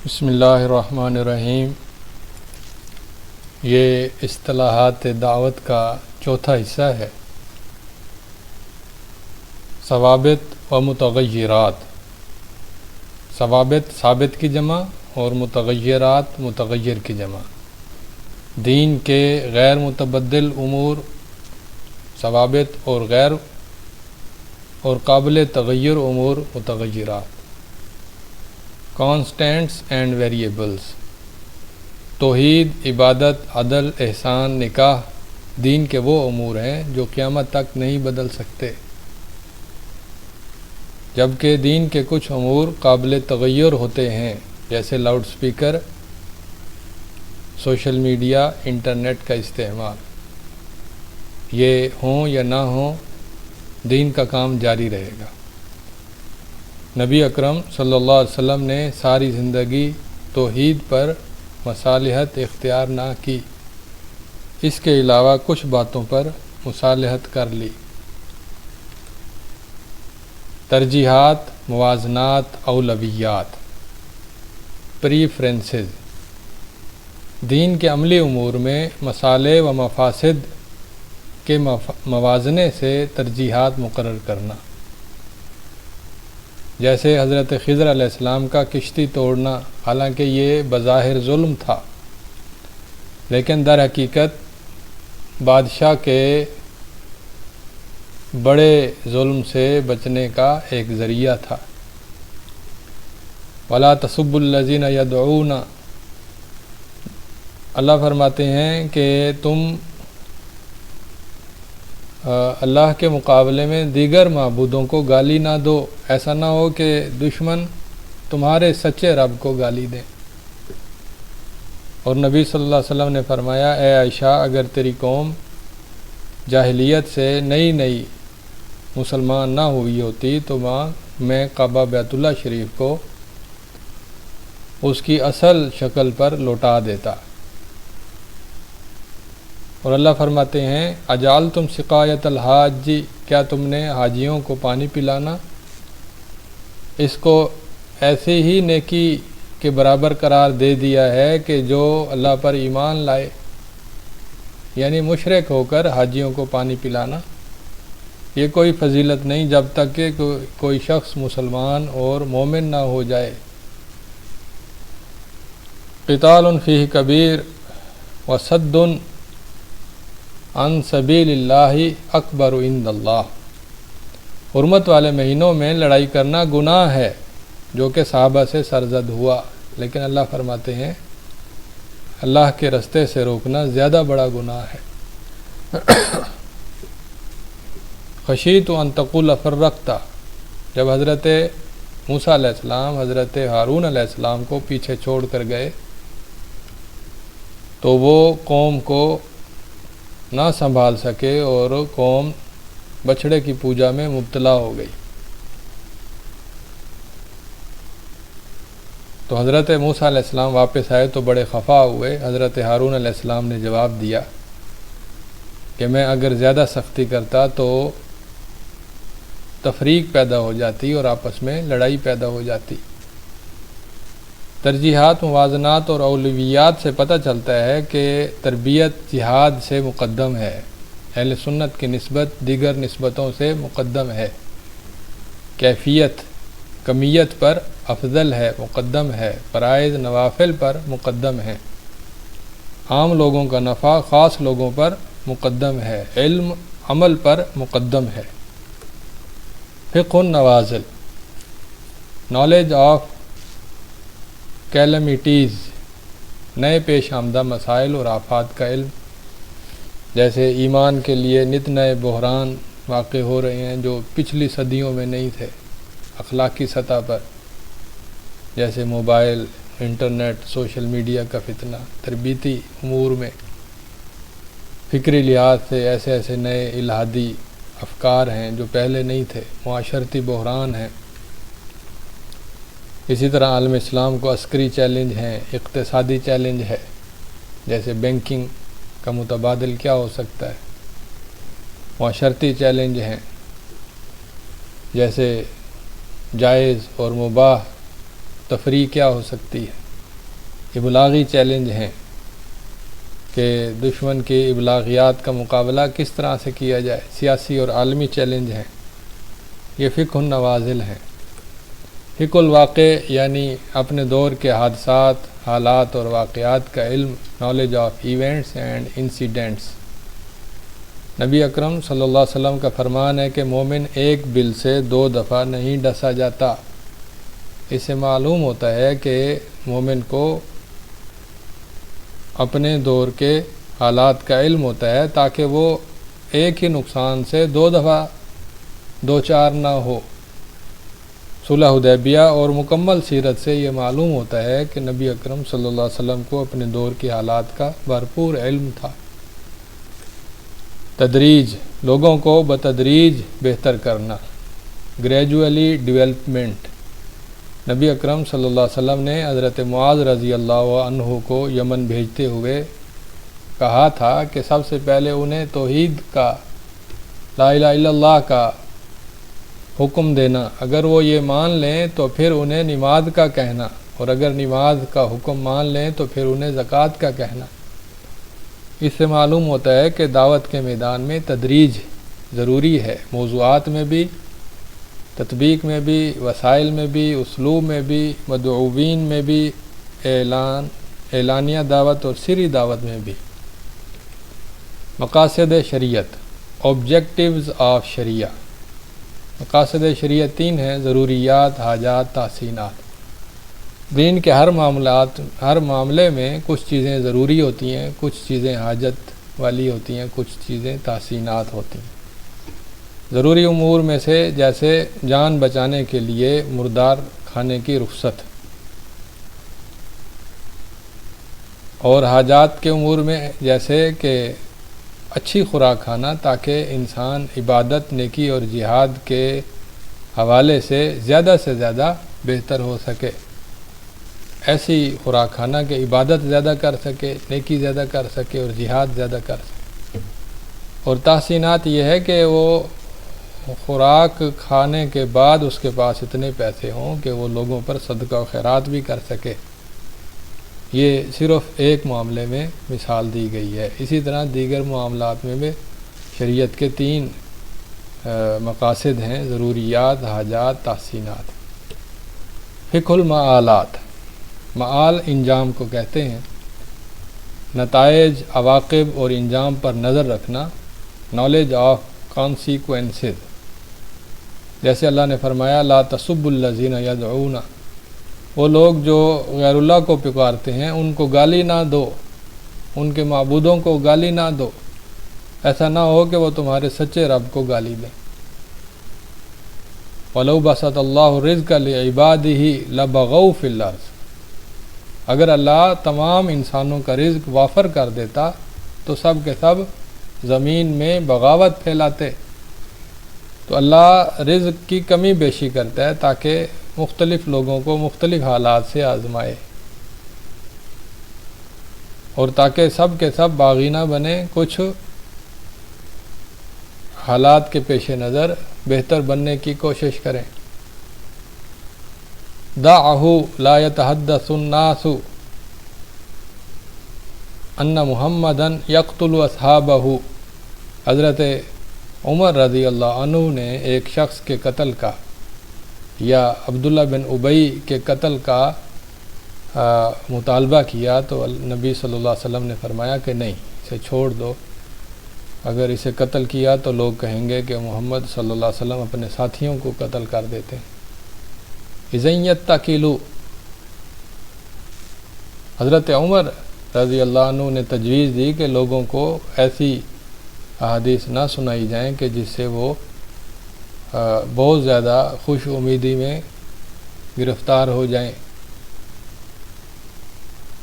بسم اللہ الرحمن الرحیم۔ یہ اصطلاحات دعوت کا چوتھا حصہ ہے۔ ثوابت و متغیرات۔ ثوابت ثابت کی جمع اور متغیرات متغیر کی جمع۔ دین کے غیر متبدل امور ثوابت اور قابل تغیر امور متغیرات۔ Constants and variables. توحید، عبادت، عدل، احسان، نکاح دین کے وہ امور ہیں جو قیامت تک نہیں بدل سکتے، جبکہ دین کے کچھ امور قابل تغیر ہوتے ہیں، جیسے loud speaker, social media, internet کا استعمال۔ یہ ہوں یا نہ ہوں، دین کا کام جاری رہے گا۔ نبی اکرم صلی اللہ علیہ وسلم نے ساری زندگی توحید پر مصالحت اختیار نہ کی، اس کے علاوہ کچھ باتوں پر مصالحت کر لی۔ ترجیحات، موازنات، اولویات، پریفرنسز۔ دین کے عملی امور میں مصالح و مفاسد کے موازنے سے ترجیحات مقرر کرنا، جیسے حضرت خضر علیہ السلام کا کشتی توڑنا، حالانکہ یہ بظاہر ظلم تھا، لیکن در حقیقت بادشاہ کے بڑے ظلم سے بچنے کا ایک ذریعہ تھا۔ وَلَا تَسُبُّوا الَّذِينَ يَدْعُونَ۔ اللہ فرماتے ہیں کہ تم اللہ کے مقابلے میں دیگر معبودوں کو گالی نہ دو، ایسا نہ ہو کہ دشمن تمہارے سچے رب کو گالی دیں۔ اور نبی صلی اللہ علیہ وسلم نے فرمایا، اے عائشہ، اگر تیری قوم جاہلیت سے نئی مسلمان نہ ہوئی ہوتی تو میں کعبہ بیت اللہ شریف کو اس کی اصل شکل پر لوٹا دیتا۔ اور اللہ فرماتے ہیں، اجعلتم سقایت الحاج، کیا تم نے حاجیوں کو پانی پلانا اس کو ایسی ہی نیکی کے برابر قرار دے دیا ہے کہ جو اللہ پر ایمان لائے، یعنی مشرک ہو کر حاجیوں کو پانی پلانا۔ یہ کوئی فضیلت نہیں جب تک کہ کوئی شخص مسلمان اور مومن نہ ہو جائے۔ قتال فیہ کبیر وصد عن سبیل اللہ اکبر عند اللہ۔ حرمت والے مہینوں میں لڑائی کرنا گناہ ہے جو کہ صحابہ سے سرزد ہوا، لیکن اللہ فرماتے ہیں اللہ کے رستے سے روکنا زیادہ بڑا گناہ ہے۔ خشیت ان تقول فرقت، جب حضرت موسیٰ علیہ السلام حضرت ہارون علیہ السلام کو پیچھے چھوڑ کر گئے تو وہ قوم کو نہ سنبھال سکے اور قوم بچھڑے کی پوجا میں مبتلا ہو گئی۔ تو حضرت موسیٰ علیہ السلام واپس آئے تو بڑے خفا ہوئے۔ حضرت ہارون علیہ السلام نے جواب دیا کہ میں اگر زیادہ سختی کرتا تو تفریق پیدا ہو جاتی اور آپس میں لڑائی پیدا ہو جاتی۔ ترجیحات، موازنات اور اولویات سے پتہ چلتا ہے کہ تربیت جہاد سے مقدم ہے، اہل سنت کی نسبت دیگر نسبتوں سے مقدم ہے، کیفیت کمیت پر افضل ہے، مقدم ہے، فرائض نوافل پر مقدم ہے، عام لوگوں کا نفع خاص لوگوں پر مقدم ہے، علم عمل پر مقدم ہے۔ فقہ النوازل، نالج آف کیلمیٹیز، نئے پیش آمدہ مسائل اور آفات کا علم، جیسے ایمان کے لیے نت نئے بحران واقع ہو رہے ہیں جو پچھلی صدیوں میں نہیں تھے، اخلاقی سطح پر، جیسے موبائل، انٹرنیٹ، سوشل میڈیا کا فتنہ۔ تربیتی امور میں فکری لحاظ سے ایسے نئے الہادی افکار ہیں جو پہلے نہیں تھے، معاشرتی بحران ہیں۔ اسی طرح عالم اسلام کو عسکری چیلنج ہیں، اقتصادی چیلنج ہے، جیسے بینکنگ کا متبادل کیا ہو سکتا ہے، معاشرتی چیلنج ہیں، جیسے جائز اور مباح تفریح کیا ہو سکتی ہے۔ ابلاغی چیلنج ہیں کہ دشمن کی ابلاغیات کا مقابلہ کس طرح سے کیا جائے، سیاسی اور عالمی چیلنج ہیں، یہ فقہ النوازل ہیں۔ فقہ الواقع یعنی اپنے دور کے حادثات، حالات اور واقعات کا علم، knowledge of events and incidents. نبی اکرم صلی اللہ علیہ وسلم کا فرمان ہے کہ مومن ایک بل سے 2 دفعہ نہیں ڈسا جاتا۔ اس سے معلوم ہوتا ہے کہ مومن کو اپنے دور کے حالات کا علم ہوتا ہے تاکہ وہ ایک ہی نقصان سے 2 دفعہ دوچار نہ ہو۔ صلح حدیبیہ اور مکمل سیرت سے یہ معلوم ہوتا ہے کہ نبی اکرم صلی اللہ علیہ وسلم کو اپنے دور کے حالات کا بھرپور علم تھا۔ تدریج، لوگوں کو بتدریج بہتر کرنا، گریجولی ڈیولپمنٹ۔ نبی اکرم صلی اللہ علیہ وسلم نے حضرت معاذ رضی اللہ عنہ کو یمن بھیجتے ہوئے کہا تھا کہ سب سے پہلے انہیں توحید کا، لا الہ الا اللہ کا حکم دینا، اگر وہ یہ مان لیں تو پھر انہیں نماز کا کہنا، اور اگر نماز کا حکم مان لیں تو پھر انہیں زکوٰۃ کا کہنا۔ اس سے معلوم ہوتا ہے کہ دعوت کے میدان میں تدریج ضروری ہے، موضوعات میں بھی، تطبیق میں بھی، وسائل میں بھی، اسلوب میں بھی، مدعوین میں بھی، اعلانیہ دعوت اور سری دعوت میں بھی۔ مقاصد شریعت، آبجیکٹیوز آف شریعہ۔ مقاصد شریعت 3 ہیں: ضروریات، حاجات، تحسینات۔ دین کے ہر معاملے میں کچھ چیزیں ضروری ہوتی ہیں، کچھ چیزیں حاجت والی ہوتی ہیں، کچھ چیزیں تحسینات ہوتی ہیں۔ ضروری امور میں سے جیسے جان بچانے کے لیے مردار کھانے کی رخصت، اور حاجات کے امور میں جیسے کہ اچھی خوراک کھانا تاکہ انسان عبادت، نیکی اور جہاد کے حوالے سے زیادہ بہتر ہو سکے۔ ایسی خوراک کھانا کہ عبادت زیادہ کر سکے، نیکی زیادہ کر سکے اور جہاد زیادہ کر سکے۔ اور تحسینات یہ ہے کہ وہ خوراک کھانے کے بعد اس کے پاس اتنے پیسے ہوں کہ وہ لوگوں پر صدقہ و خیرات بھی کر سکے۔ یہ صرف ایک معاملے میں مثال دی گئی ہے۔ اسی طرح دیگر معاملات میں بھی شریعت کے 3 مقاصد ہیں: ضروریات، حاجات، تحسینات۔ فقہ المعالات، معال انجام کو کہتے ہیں، نتائج، عواقب اور انجام پر نظر رکھنا، نالج آف کانسیکوینسز۔ جیسے اللہ نے فرمایا لا تسبوا الذین یدعون، وہ لوگ جو غیر اللہ کو پکارتے ہیں ان کو گالی نہ دو، ان کے معبودوں کو گالی نہ دو، ایسا نہ ہو کہ وہ تمہارے سچے رب کو گالی دیں۔ وَلَوْ بَسَطَ اللَّهُ الرِّزْقَ لِعِبَادِهِ لَبَغَوْا فِي الْأَرْضِ، اگر اللہ تمام انسانوں کا رزق وافر کر دیتا تو سب کے سب زمین میں بغاوت پھیلاتے۔ تو اللہ رزق کی کمی بیشی کرتا ہے تاکہ مختلف لوگوں کو مختلف حالات سے آزمائے، اور تاکہ سب کے سب باغی نہ بنے، کچھ حالات کے پیش نظر بہتر بننے کی کوشش کریں۔ دعه لا يتحدث الناس ان محمدا یقتل اصحابہ۔ حضرت عمر رضی اللہ عنہ نے ایک شخص کے قتل کا یا عبداللہ بن ابی کے قتل کا مطالبہ کیا تو نبی صلی اللہ علیہ وسلم نے فرمایا کہ نہیں، اسے چھوڑ دو، اگر اسے قتل کیا تو لوگ کہیں گے کہ محمد صلی اللہ علیہ وسلم اپنے ساتھیوں کو قتل کر دیتے۔ اذن یتقلوا، حضرت عمر رضی اللہ عنہ نے تجویز دی کہ لوگوں کو ایسی احادیث نہ سنائی جائیں کہ جس سے وہ بہت زیادہ خوش امیدی میں گرفتار ہو جائیں۔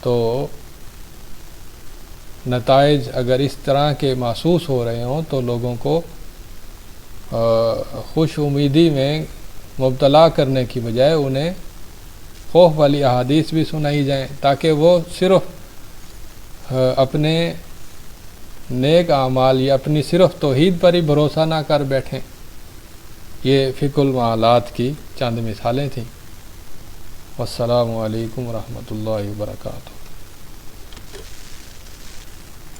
تو نتائج اگر اس طرح کے محسوس ہو رہے ہوں تو لوگوں کو خوش امیدی میں مبتلا کرنے کی بجائے انہیں خوف والی احادیث بھی سنائی جائیں تاکہ وہ صرف اپنے نیک اعمال یا اپنی صرف توحید پر ہی بھروسہ نہ کر بیٹھیں۔ یہ فقہ المعالات کی چند مثالیں تھیں۔ والسلام علیکم ورحمۃ اللہ وبرکاتہ۔